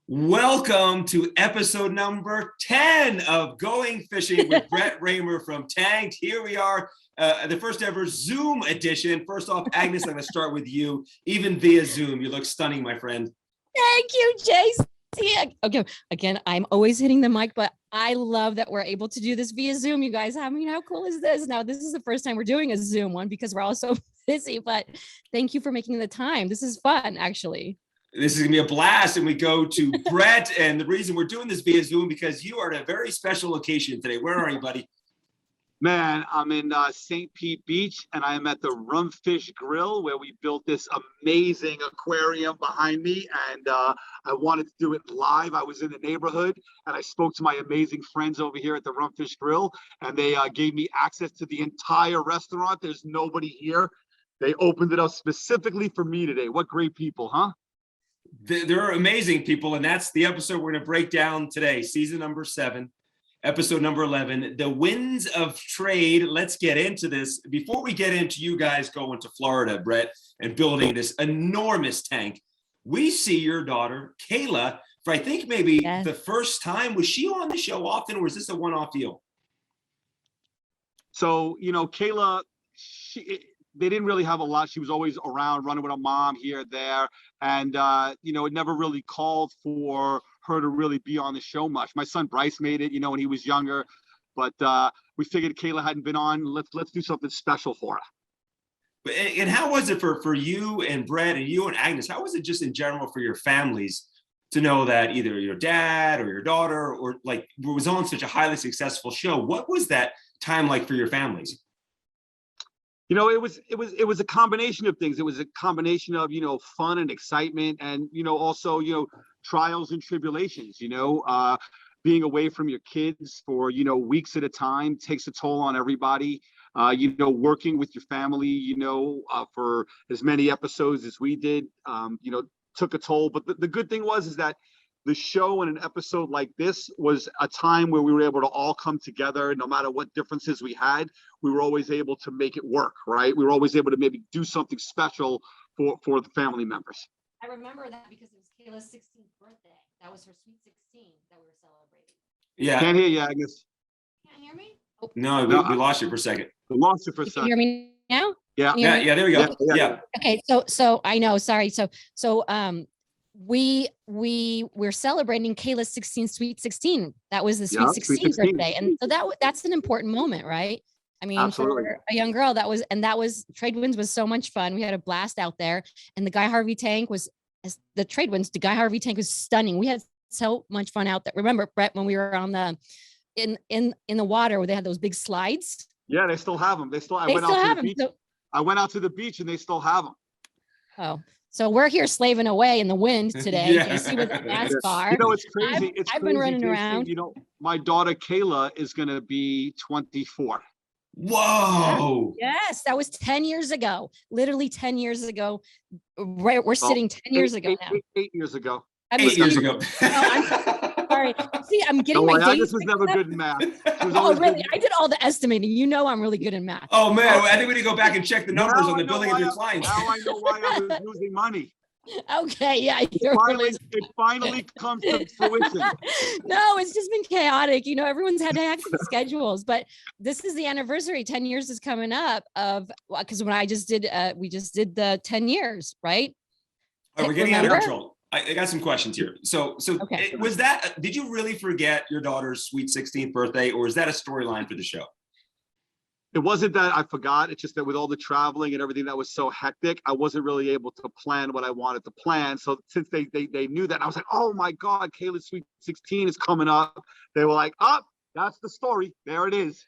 Welcome to episode number 10 of Going Fishing with Brett Raymer from Tagged. Here we are, the first ever Zoom edition. First off, Agnes, I'm going to start with you. Even via Zoom, you look stunning, my friend. Thank you, JC. Okay, again, I'm always hitting the mic, but I love that we're able to do this via Zoom, you guys. I mean, how cool is this? Now, this is the first time we're doing a Zoom one because we're all so busy, but thank you for making the time. This is fun, actually. This is going to be a blast, and we go to Brett, and the reason we're doing this via Zoom because you are at a very special location today. Where are you, buddy? Man, I'm in St. Pete Beach, and I'm at the Rumfish Grill where we built this amazing aquarium behind me, and I wanted to do it live. I was in the neighborhood, and I spoke to my amazing friends over here at the Rumfish Grill, and they gave me access to the entire restaurant. There's nobody here. They opened it up specifically for me today. What great people, huh? They're amazing people, and that's the episode we're going to break down today, season number 7. Episode number 11, the winds of trade. Let's get into this. Before we get into you guys going to Florida, Brett, and building this enormous tank, we see your daughter, Kayla, for I think maybe the first time. Was she on the show often, or was this a one-off deal? So, Kayla, they didn't really have a lot. She was always around, running with her mom here, there. And, it never really called for her to really be on the show much. My son Bryce made it, when he was younger, but we figured Kayla hadn't been on. Let's do something special for her. And how was it for you and Brett and you and Agnes? How was it just in general for your families to know that either your dad or your daughter or like was on such a highly successful show? What was that time like for your families? It was a combination of things. It was a combination of, fun and excitement and, also, trials and tribulations, being away from your kids for, weeks at a time takes a toll on everybody. Working with your family, for as many episodes as we did, took a toll. But the good thing is that the show in an episode like this was a time where we were able to all come together. No matter what differences we had, we were always able to make it work, right? We were always able to maybe do something special for the family members. I remember that because it was Kayla's 16th birthday. That was her sweet 16 that we were celebrating. Yeah. Can't hear you, Agnes. Can't hear me? Oh. No, we lost you for a second. We lost you for a second. Can you hear me now? Yeah. Yeah, there we go. Yeah. Okay, so I know, sorry. So we're celebrating Kayla's 16th sweet 16. That was the sweet 16 birthday. And so that's an important moment, right? I mean, absolutely. For a young girl, that was Trade Winds was so much fun. We had a blast out there, and the Guy Harvey tank was the Trade Winds. The Guy Harvey tank was stunning. We had so much fun out there. Remember, Brett, when we were on the in the water where they had those big slides? Yeah, they still have them. I went out to the beach and they still have them. Oh, so we're here slaving away in the wind today. Yeah. JC with the NASCAR. It's crazy. I've been running around. My daughter Kayla is going to be 24. Whoa. Yes, that was 10 years ago. Literally 10 years ago. Right, we're sitting 10 years ago now. 8 years ago. 8 years ago. I'm sorry. See, I'm getting my dates. This was never good in math. Oh, really? I did all the estimating. I'm really good in math. Oh, man. I think we need to go back and check the numbers on the building of your clients. Now I know why I was losing money. Okay, yeah. It finally comes to fruition. No, it's just been chaotic. Everyone's had hectic schedules, but this is the anniversary. 10 years is coming up because when we just did the 10 years, right? All right, we're getting out of control. I got some questions here. So okay. Did you really forget your daughter's sweet 16th birthday, or is that a storyline for the show? It wasn't that I forgot. It's just that with all the traveling and everything that was so hectic, I wasn't really able to plan what I wanted to plan. So since they knew that, I was like, oh my God, Kayla's sweet 16 is coming up. They were like, that's the story. There it is.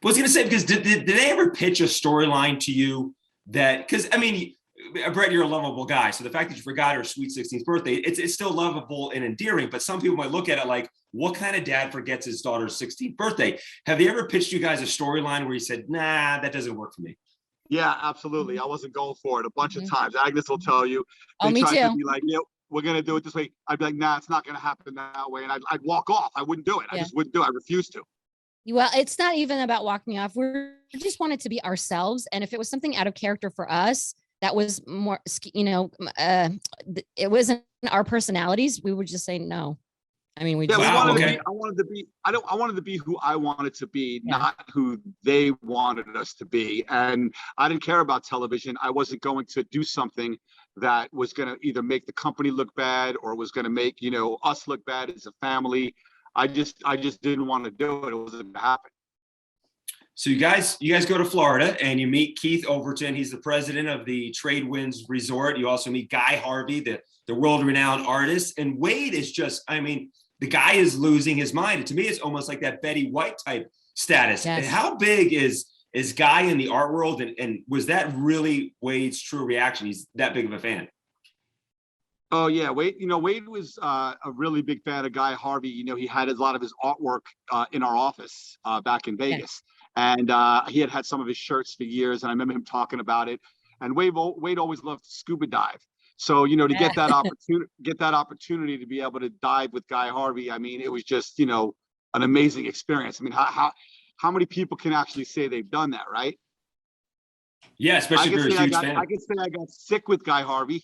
I was going to say, because did they ever pitch a storyline to you that, because I mean, Brett, you're a lovable guy. So the fact that you forgot her sweet 16th birthday, it's still lovable and endearing, but some people might look at it like, what kind of dad forgets his daughter's 16th birthday? Have they ever pitched you guys a storyline where you said, nah, that doesn't work for me? Yeah, absolutely. I wasn't going for it a bunch of times. Agnes will tell you. Oh, me too. To be like, we're going to do it this way. I'd be like, nah, it's not going to happen that way. And I'd walk off. I wouldn't do it. I just wouldn't do it. I refuse to. Well, it's not even about walking off. We just wanted to be ourselves. And if it was something out of character for us, that was more, it wasn't our personalities, we would just say no. I mean, we Yeah, just, we Wow, wanted to okay. be, I wanted to be who I wanted to be, Yeah. not who they wanted us to be. And I didn't care about television. I wasn't going to do something that was going to either make the company look bad or was going to make, us look bad as a family. I just didn't want to do it. It wasn't going to happen. So you guys go to Florida and you meet Keith Overton. He's the president of the Trade Winds Resort. You also meet Guy Harvey, the world-renowned artist. And Wade is just, I mean, the guy is losing his mind. To me, it's almost like that Betty White type status. Yes. And how big is Guy in the art world? And was that really Wade's true reaction? He's that big of a fan. Oh yeah, Wade was a really big fan of Guy Harvey. He had a lot of his artwork in our office back in Vegas, and he had some of his shirts for years. And I remember him talking about it. And Wade always loved to scuba dive. So to get that opportunity to be able to dive with Guy Harvey, I mean, it was just an amazing experience. I mean, how many people can actually say they've done that, right? Yeah, especially if you're a huge fan. I can say I got sick with Guy Harvey.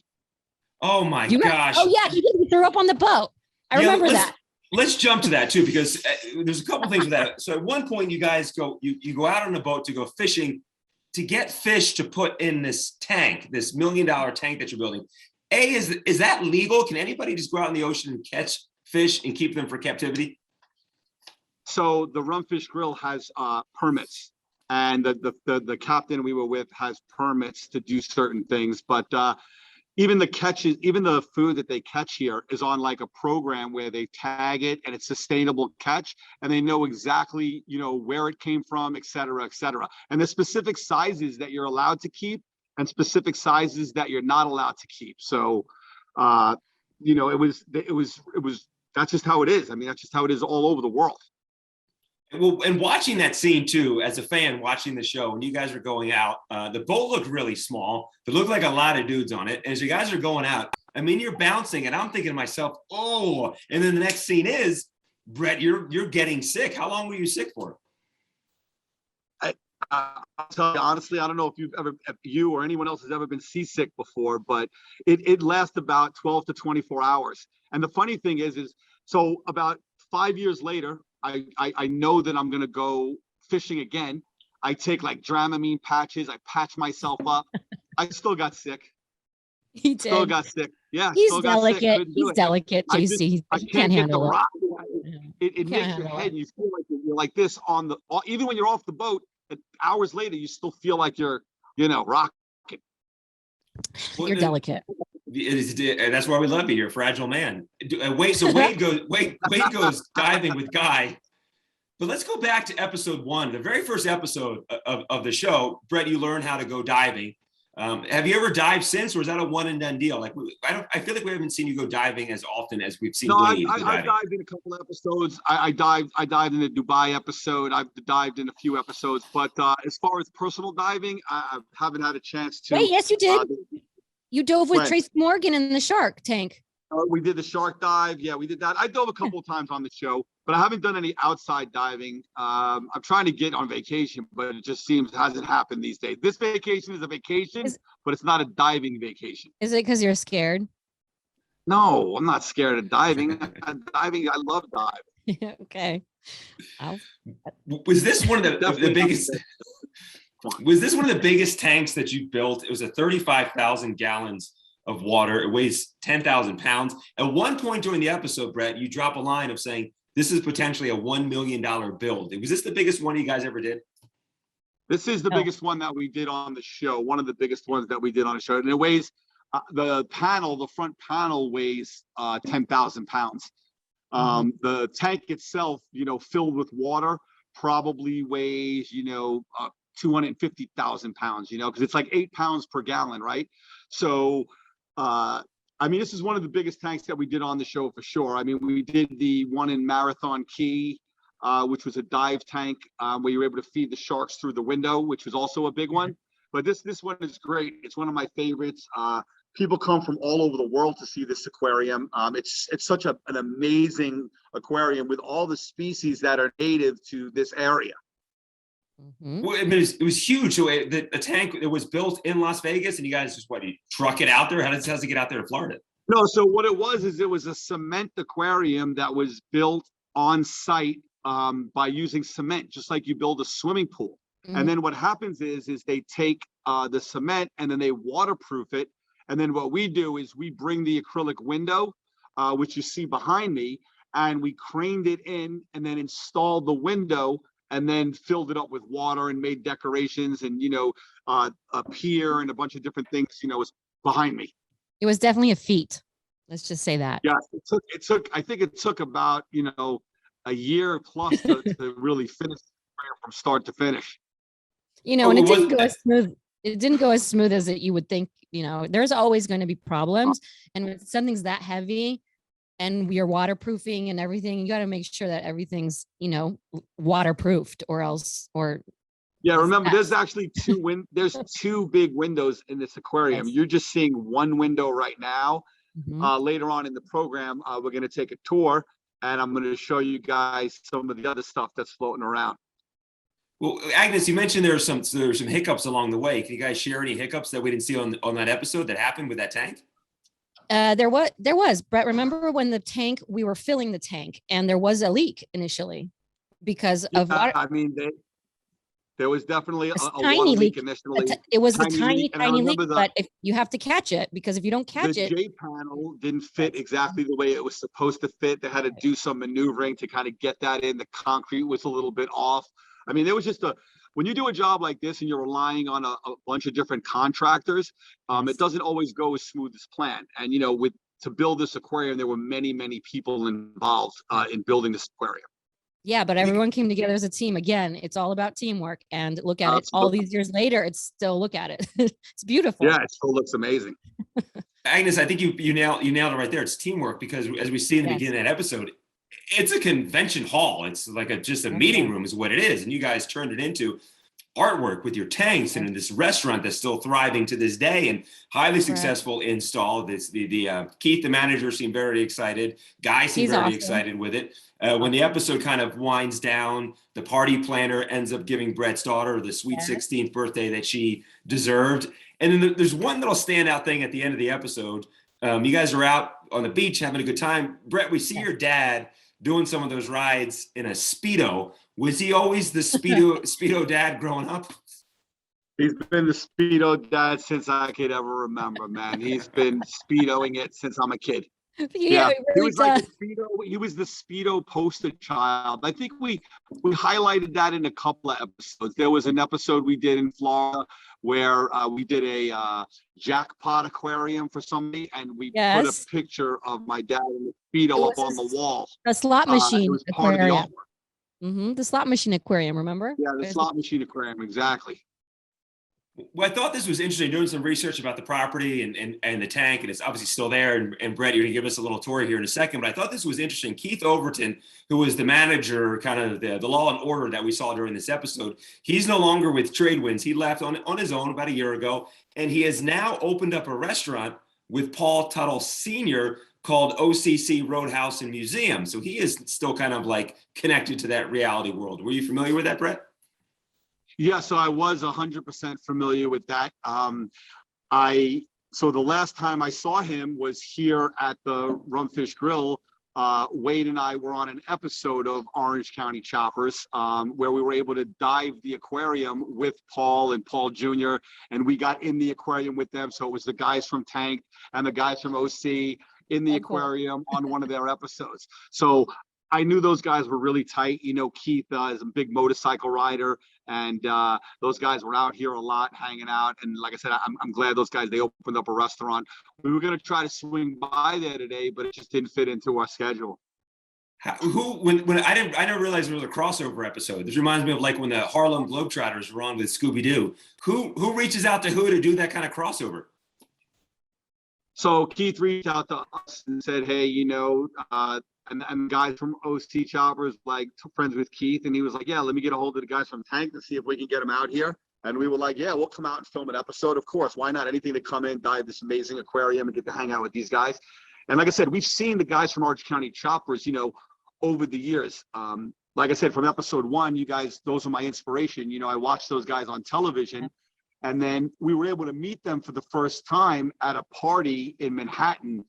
Oh my you gosh. Oh yeah, he threw up on the boat. I remember that. Let's jump to that too, because there's a couple things with that. So at one point you guys you go out on a boat to go fishing to get fish to put in this tank, this $1 million tank that you're building. Is that legal? Can anybody just go out in the ocean and catch fish and keep them for captivity? So the Rumfish Grill has permits, and the captain we were with has permits to do certain things, but even the food that they catch here is on like a program where they tag it and it's sustainable catch, and they know exactly, where it came from, et cetera, et cetera. And the specific sizes that you're allowed to keep and specific sizes that you're not allowed to keep. So, it was, that's just how it is. I mean, that's just how it is all over the world. Well, and watching that scene too, as a fan watching the show, when you guys are going out, the boat looked really small. There looked like a lot of dudes on it. As you guys are going out, I mean, you're bouncing, and I'm thinking to myself, oh. And then the next scene is, Brett, you're getting sick. How long were you sick for? I'll tell you honestly, I don't know if you or anyone else has ever been seasick before, but it lasts about 12 to 24 hours. And the funny thing is so about 5 years later, I know that I'm going to go fishing again. I take like Dramamine patches. I patch myself up. I still got sick. He did. Still got sick. Yeah. He's still got sick. delicate. He's delicate, JC. I He can't can't get handle the it. rock. It makes your handle head, it. and you feel like you're like this even when you're off the boat, hours later, you still feel like you're, rocking. You're delicate. And that's why we love you. You're a fragile man. Wade goes diving with Guy. But let's go back to episode 1, the very first episode of the show. Brett, you learned how to go diving. Have you ever dived since, or is that a one and done deal? Like, I feel like we haven't seen you go diving as often as we've seen. No, Wade I dived in a couple episodes. I dived in the Dubai episode. I've dived in a few episodes, but as far as personal diving, I haven't had a chance to. Wait, yes, you did. You dove with When? Trace Morgan in the shark tank. We did the shark dive. Yeah, we did that. I dove a couple of times on the show, but I haven't done any outside diving. I'm trying to get on vacation, but it just hasn't happened these days. This vacation is a vacation, but it's not a diving vacation. Is it because you're scared? No, I'm not scared of diving. I love diving. Okay. Was this one of the biggest? Was this one of the biggest tanks that you built? It was a 35,000 gallons of water. It weighs 10,000 pounds. At one point during the episode, Brett, you drop a line of saying this is potentially a $1 million build. Was this the biggest one you guys ever did? This is the biggest one that we did on the show. One of the biggest ones that we did on the show. And it weighs, the front panel weighs 10,000 pounds. The tank itself, filled with water, probably weighs, 250,000 pounds, because it's like 8 pounds per gallon, right? So, this is one of the biggest tanks that we did on the show for sure. I mean, we did the one in Marathon Key, which was a dive tank where you were able to feed the sharks through the window, which was also a big one. But this one is great. It's one of my favorites. People come from all over the world to see this aquarium. It's such an amazing aquarium with all the species that are native to this area. Mhm. Well, I mean, it was huge. So the tank, it was built in Las Vegas, and you guys just you truck it out there? How's it get out there to Florida? No, so what it was is it was a cement aquarium that was built on site by using cement, just like you build a swimming pool. Mhm. And then what happens is they take the cement and then they waterproof it. And then what we do is we bring the acrylic window, which you see behind me, and we craned it in and then installed the window and then filled it up with water and made decorations and, a pier and a bunch of different things, was behind me. It was definitely a feat. Let's just say that. Yes, I think it took about, a year plus to really finish from start to finish. And it didn't go as smooth. It didn't go as smooth as you would think. There's always going to be problems. And when something's that heavy and we are waterproofing and everything, you got to make sure that everything's, waterproofed Yeah, remember, there's actually there's two big windows in this aquarium. Yes. You're just seeing one window right now. Mhm. Later on in the program, we're going to take a tour, and I'm going to show you guys some of the other stuff that's floating around. Well, Agnes, you mentioned there were some hiccups along the way. Can you guys share any hiccups that we didn't see on that episode that happened with that tank? There was, Brett, remember when we were filling the tank and there was a leak initially because of water. I mean, there was definitely a tiny water leak leak. initially. It was a Tiny tiny leak, leak, but if you have to catch it, because if you don't catch the it, J panel didn't fit exactly the way it was supposed to fit. They had to do some maneuvering to kind of get that in. The concrete was a little bit off. I mean, there was just when you do a job like this and you're relying on a bunch of different contractors, it doesn't always go as smooth as planned. And, to build this aquarium, there were many, many people involved in building this aquarium. yeah, but everyone came together as a team. Again, it's all about teamwork. And look at it all these years later. Look at it. It's beautiful. Yeah, it still looks amazing. Agnes, I think you nailed it right there. It's teamwork, because as we see in the beginning of that episode, it's a convention hall. It's like just a meeting room is what it is. And you guys turned it into artwork with your tanks and in this restaurant that's still thriving to this day and highly successful install. The Keith, the manager, seemed very excited. Guy seemed very excited with it. When the episode kind of winds down, the party planner ends up giving Brett's daughter the sweet 16th birthday that she deserved. And then there's one little standout thing at the end of the episode. You guys are out on the beach having a good time. Brett, we see your dad doing some of those rides in a Speedo. Was he always the Speedo dad growing up? He's been the Speedo dad since I could ever remember, man. He's been Speedoing it since I'm a kid. Yeah, he was like a Speedo. He was the Speedo poster child. I think we highlighted that in a couple of episodes. There was an episode we did in Florida where we did a jackpot aquarium for somebody, and we put a picture of my dad in the Speedo up on the wall. A slot machine. It was part of the artwork. The slot machine aquarium, remember? Yeah, the slot machine aquarium, exactly. Well, I thought this was interesting, doing some research about the property and the tank, and it's obviously still there. And Brett, you're going to give us a little tour here in a second, but I thought this was interesting. Keith Overton, who was the manager, kind of the law and order that we saw during this episode, he's no longer with Tradewinds. He left on his own about a year ago, and he has now opened up a restaurant with Paul Tuttle Sr. called OCC Roadhouse and Museum. So he is still kind of like connected to that reality world. Were you familiar with that, Brett? Yeah, so I was 100% familiar with that. So the last time I saw him was here at the Rumfish Grill. Wade and I were on an episode of Orange County Choppers where we were able to dive the aquarium with Paul and Paul Jr. And we got in the aquarium with them. So it was the guys from Tank and the guys from OC in the aquarium on one of their episodes. So I knew those guys were really tight. Keith is a big motorcycle rider, and those guys were out here a lot, hanging out. And like I said, I'm glad those guys, they opened up a restaurant. We were going to try to swing by there today, but it just didn't fit into our schedule. When I never realized there was a crossover episode. This reminds me of like when the Harlem Globetrotters were on with Scooby-Doo. Who reaches out to who to do that kind of crossover? So Keith reached out to us and said, hey, and guys from OC Choppers, like friends with Keith. And he was like, yeah, let me get a hold of the guys from Tank to see if we can get them out here. And we were like, yeah, we'll come out and film an episode. Of course, why not? Anything to come in, dive this amazing aquarium and get to hang out with these guys. And like I said, we've seen the guys from Orange County Choppers, over the years. like I said, from episode 1, you guys, those are my inspiration. You know, I watched those guys on television, and then we were able to meet them for the first time at a party in Manhattan.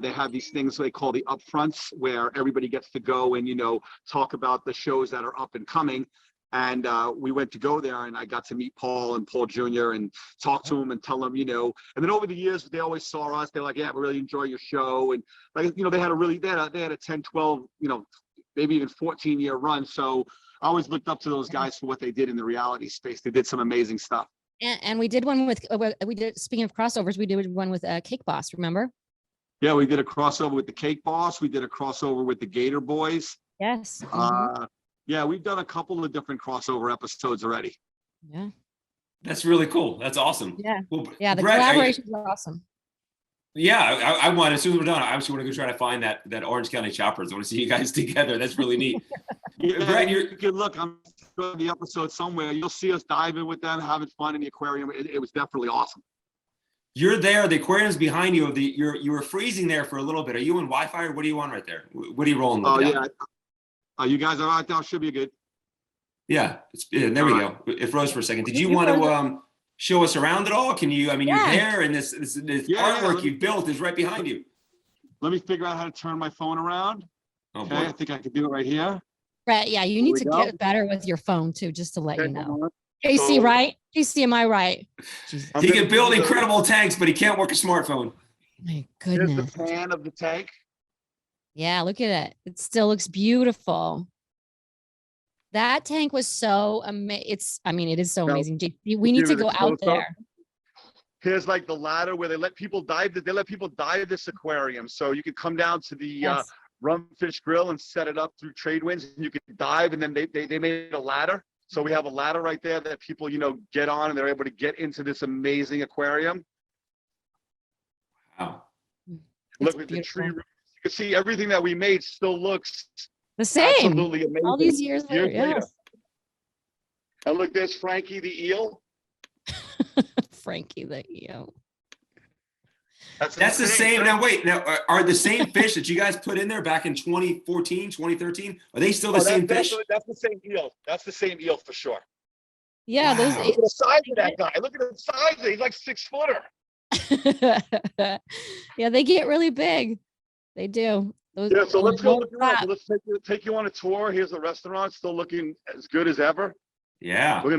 They have these things they call the upfronts, where everybody gets to go and, you know, talk about the shows that are up and coming. And we went to go there, and I got to meet Paul and Paul Jr. and talk to them and tell them, you know, and then over the years, they always saw us. They're like, yeah, we really enjoy your show. And like, you know, they had a 10, 12, you know, maybe even 14-year run. So I always looked up to those guys for what they did in the reality space. They did some amazing stuff. And we did one with, speaking of crossovers, we did one with Cake Boss, remember? Yeah, we did a crossover with the Cake Boss. We did a crossover with the Gator Boys. Yes. Yeah, we've done a couple of different crossover episodes already. Yeah. That's really cool. That's awesome. Yeah. Well, Yeah, the Brett, collaborations are awesome. Yeah, I want, as soon as we're done, I actually want to go try to find that Orange County Choppers. I want to see you guys together. That's really neat. Yeah, Brett, you can look, I'm sure the episode somewhere. You'll see us diving with them, having fun in the aquarium. It was definitely awesome. You're there. The aquarium's behind you. You were freezing there for a little bit. Are you on Wi-Fi, or what are you on right there? What are you rolling with? Oh, yeah. You guys are right now. Should be good. Yeah, there we go. It froze for a second. Did you want to show us around at all? Can you? I mean, you're there, and this artwork you've built is right behind you. Let me figure out how to turn my phone around. Oh, Okay, boy. I think I can do it right here. Brett, yeah, you need to get better with your phone too, just to let you know. JC, So- right? JC, am I right? Jesus. He can build incredible tanks, but he can't work a smartphone. My Here's goodness. the pan of the tank. Yeah, look at it. It still looks beautiful. That tank was so amazing. It is so Now, amazing. JC, we need to give it go a out close-up. there. Here's like the ladder where they let people dive. They let people dive this aquarium, so you could come down to the Yes. Rumfish grill and set it up through trade winds, and you could dive. And then they made a ladder, so we have a ladder right there that people, you know, get on, and they're able to get into this amazing aquarium. Wow. Look at the tree beautiful. roots. You can see everything that we made still looks The same. absolutely amazing. All these years later. Yes. And look, there's Frankie the eel. Frankie the eel. That's the same. Now, wait. Now, are the same fish that you guys put in there back in 2014, 2013? Are they still the same fish? That's the same eel. That's the same eel for sure. Yeah, Wow. Look at the size of that guy. Look at the size. He's like 6-footer. yeah, they get really big. They do. Those, Yeah, so let's go those look around. crap. So let's take you on a tour. Here's the restaurant, still looking as good as ever. Yeah. We're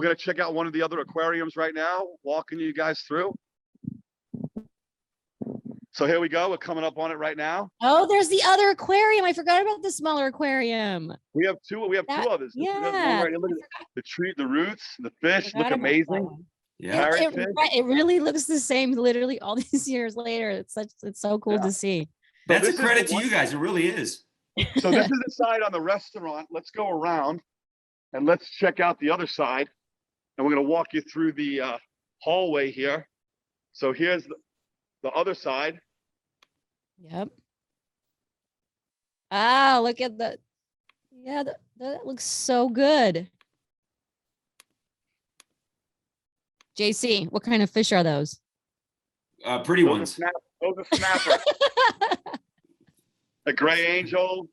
gonna check out one of the other aquariums right now, walking you guys through. So here we go. We're coming up on it right now. Oh, there's the other aquarium. I forgot about the smaller aquarium. We have two others. We have one Yeah. right here. Look at the tree, the roots, the fish Forgot look about that amazing. one. Yeah. Parrotfish. It really looks the same literally all these years later. It's so cool to see. That's a this is credit the to you guys. It really is. So this is the side on the restaurant. Let's go around and let's check out the other side. And we're going to walk you through the hallway here. So here's the other side. Yep. Ah, look at that. Yeah, that looks so good. JC, what kind of fish are those? Pretty ones. Those are snappers. The gray angel,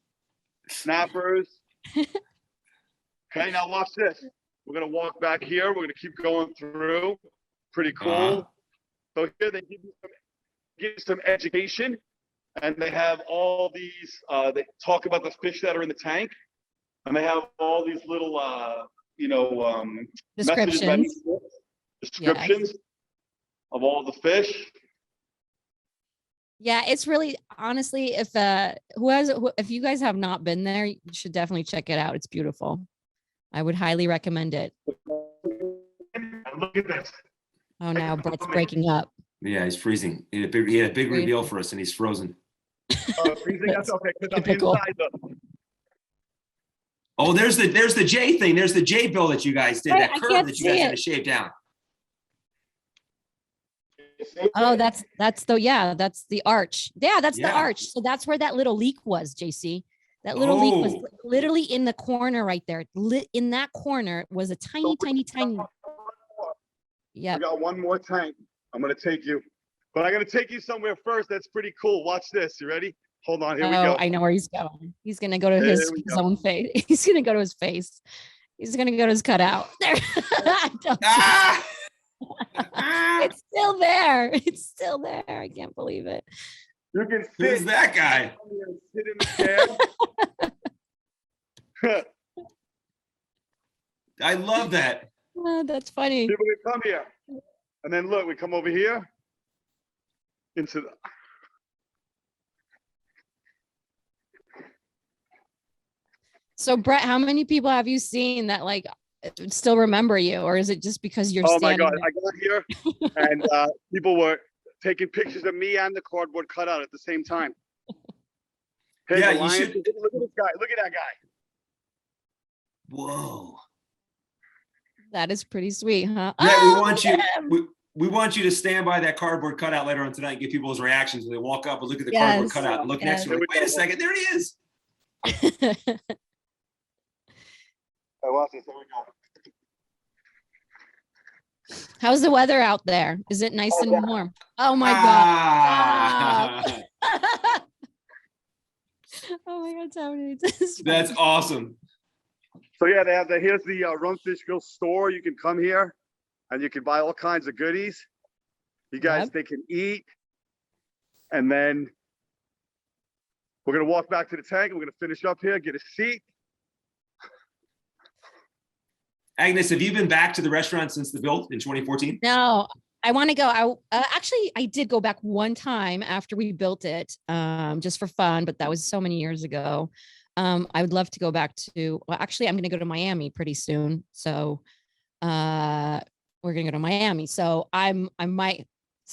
snappers. Okay, now watch this. We're going to walk back here. We're going to keep going through. Pretty cool. So here they give you some education. And they have all these, they talk about the fish that are in the tank. And they have all these little, Descriptions. descriptions of all the fish. Yeah, it's really honestly, if you guys have not been there, you should definitely check it out. It's beautiful. I would highly recommend it. Look at this. Oh, now Brett's breaking up. Yeah, he's freezing. He had a big reveal for us, and he's frozen. Freezing, that's okay, because I'm Typical. inside the. Oh, there's the J thing. There's the J bill that you guys did. Wait, That I curve can't that you guys see had it. to shave down. Oh, that's the arch. Yeah, that's the Yeah. arch. So that's where that little leak was, JC. That little leak was Oh. literally in the corner right there. In that corner was a tiny. Yeah. I got one more tank. I'm going to take you. But I'm going to take you somewhere first that's pretty cool. Watch this. You ready? Hold on, here we Oh, go. I know where he's going. He's gonna go to There his we his go. own face. He's gonna go to his face. He's gonna go to his cutout. There. Don't- Ah! Ah! It's still there. It's still there. I can't believe it. You can Who's sit. that guy? Sit in the chair. I love that. Oh, that's funny. People can come here. And then look, we come over here into the. So Brett, how many people have you seen that like still remember you, or is it just because you're Oh my standing God, there? I got here and people were taking pictures of me and the cardboard cutout at the same time. Hey, Yeah, the you lion- should- Look at this guy. Look at that guy. Whoa. That is pretty sweet, huh? Yeah, Oh, we want you. look at him. We want you to stand by that cardboard cutout later on tonight and get people's reactions when they walk up and look at the cardboard Yes, cutout and look next to it. yes. Like, wait a second, there he is. Oh, watch this. Here we go. How's the weather out there? Is it nice and warm? Oh my Ah. God. Oh my God, Tony. this is That's funny. awesome. So yeah, they have here's the Rumfish Grill store. You can come here and you can buy all kinds of goodies. You guys, Yep. they can eat. And then we're gonna walk back to the tank and we're gonna finish up here, get a seat. Agnes, have you been back to the restaurant since the build in 2014? No, I want to go. Actually, I did go back one time after we built it, just for fun, but that was so many years ago. I would love to go back to, well, actually, I'm going to go to Miami pretty soon. So, we're going to go to Miami. So I might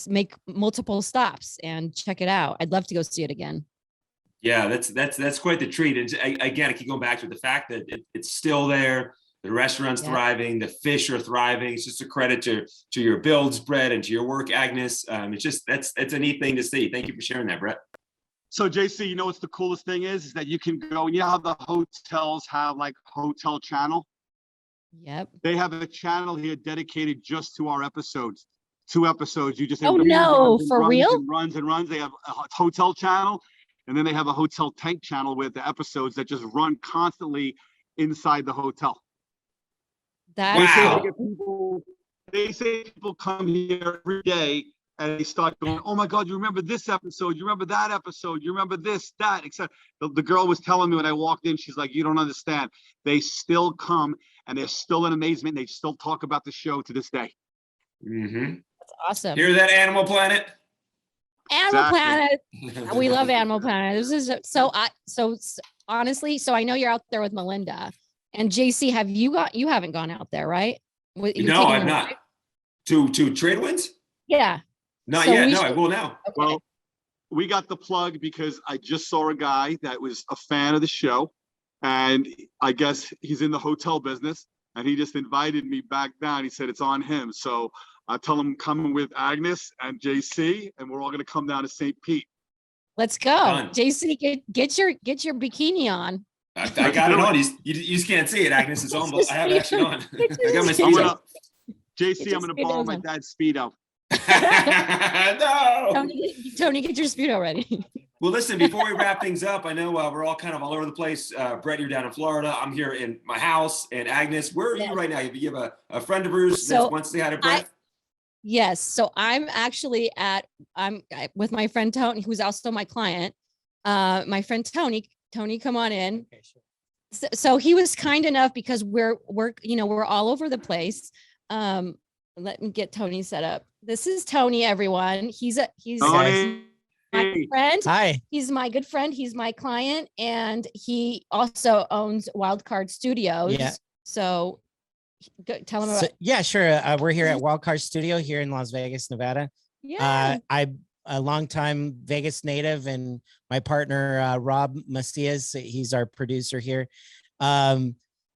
make multiple stops and check it out. I'd love to go see it again. Yeah, that's quite the treat. And again, I keep going back to the fact that it's still there. The restaurant's Yeah. thriving. The fish are thriving. It's just a credit to your builds, Brett, and to your work, Agnes. It's just it's a neat thing to see. Thank you for sharing that, Brett. So JC, you know what's the coolest thing is that you can go, you know how the hotels have like hotel channel? Yep. They have a channel here dedicated just to our episodes. 2 episodes. You just Oh, it no, runs and for runs real? and runs and runs. They have a hotel channel, and then they have a hotel tank channel with the episodes that just run constantly inside the hotel. That They say Wow. they get they say people come here every day and they start going, oh my God, you remember this episode? You remember that episode? You remember this, that, etc. The girl was telling me when I walked in, she's like, you don't understand. They still come and they're still in amazement. They still talk about the show to this day. Mm-hmm. That's awesome. Hear that, Animal Planet? Animal Exactly. Planet. We love Animal Planet. This is so honestly, so I know you're out there with Melinda and JC. You haven't gone out there, right? You're No, taking I'm her, not. right? To Trade Winds? Yeah. Not So yet. we No, I should- will now. Okay. Well, we got the plug because I just saw a guy that was a fan of the show, and I guess he's in the hotel business, and he just invited me back down. He said it's on him. So I tell him I'm coming with Agnes and JC, and we're all going to come down to St. Pete. Let's go. Done. JC, get your bikini on. I got it on. You just can't see it, Agnes. It's on, but I have it actually on. I got my I'm I'm speedo. gonna, JC, Get your I'm going to borrow Speedos my on. dad's Speedo. No. Tony, get your Speedo ready. Well, listen, before we wrap things up, I know we're all kind of all over the place. Brett, you're down in Florida. I'm here in my house. And Agnes, where are Yes. you right now? You have a friend of yours So that wants to say hi to Brett? Yes. So I'm actually with my friend Tony, who's also my client. My friend Tony, come on in. So he was kind enough because we're all over the place. Let me get Tony set up. This is Tony, everyone. He's Tony. my friend. Hi. He's my good friend. He's my client, and he also owns Wildcard Studios. Yeah. So tell him about. So, yeah, sure. We're here at Wildcard Studio here in Las Vegas, Nevada. Yeah. I'm a longtime Vegas native, and my partner Rob Macias, he's our producer here.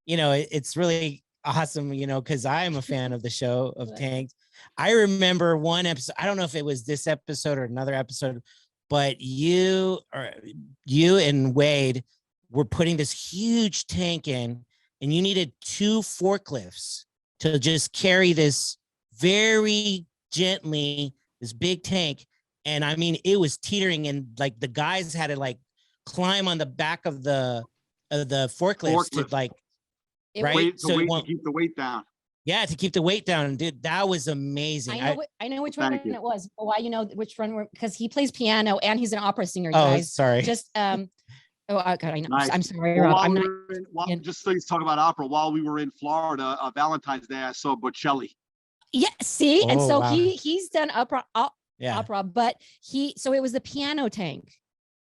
It's really awesome, because I am a fan of the show of Tanked. I remember one episode. I don't know if it was this episode or another episode, but you and Wade were putting this huge tank in, and you needed 2 forklifts to just carry this very gently, this big tank. And I mean, it was teetering, and like the guys had to like climb on the back of the forklifts to Forklift. like, It right? Weight, So it to won't- keep the weight down. yeah, to keep the weight down. And dude, that was amazing. I know which one Thank you. it was. But why you know which one? Because he plays piano and he's an opera singer. You Oh, guys, sorry. just Oh God, I know. Nice. I'm sorry, Well, Rob. while I'm we not. were in- while- yeah. just so you talk about opera, while we were in Florida, Valentine's Day, I saw Bocelli. Yeah. See, and Oh, so wow. he's done opera, Yeah. but so it was the piano tank.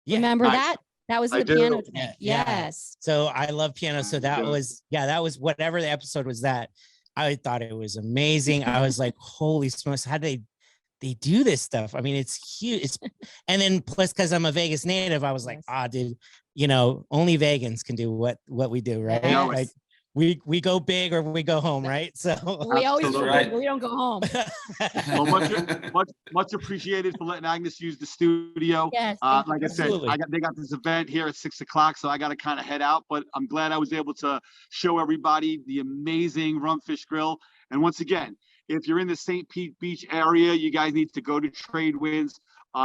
Yeah. Remember Nice. that? That was I the do. piano tank. Yeah, yeah. Yes. So I love piano. So that Yeah. was whatever the episode was that. I thought it was amazing. I was like, holy smokes, how do they do this stuff? I mean, it's huge. And then plus because I'm a Vegas native, I was like, Yes. dude, only Vegans can do what we do, right? Yes. Like we go big or we go home, right? So We always Absolutely. go Right. big, but we don't go home. Well, much appreciated for letting Agnes use the studio. Yes. thank you Like I so said, much. Absolutely. they got this event here at 6:00, so I got to kind of head out. But I'm glad I was able to show everybody the amazing Rumfish Grill. And once again, if you're in the St. Pete Beach area, you guys need to go to Trade Winds.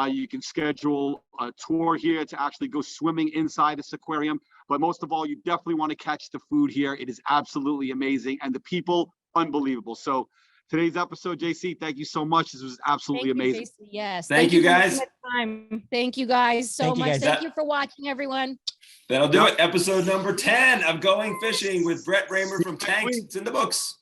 You can schedule a tour here to actually go swimming inside this aquarium. But most of all, you definitely want to catch the food here. It is absolutely amazing. And the people, unbelievable. So today's episode, JC, thank you so much. This was absolutely Thank you, amazing. JC. Yes. Thank you, for making guys. the time. Thank you guys so Thank you, much. guys. Thank you for watching, everyone. That'll do it. Episode number 10 of Going Fishing with Brett Raymer from See you next Tanks. week. It's in the books.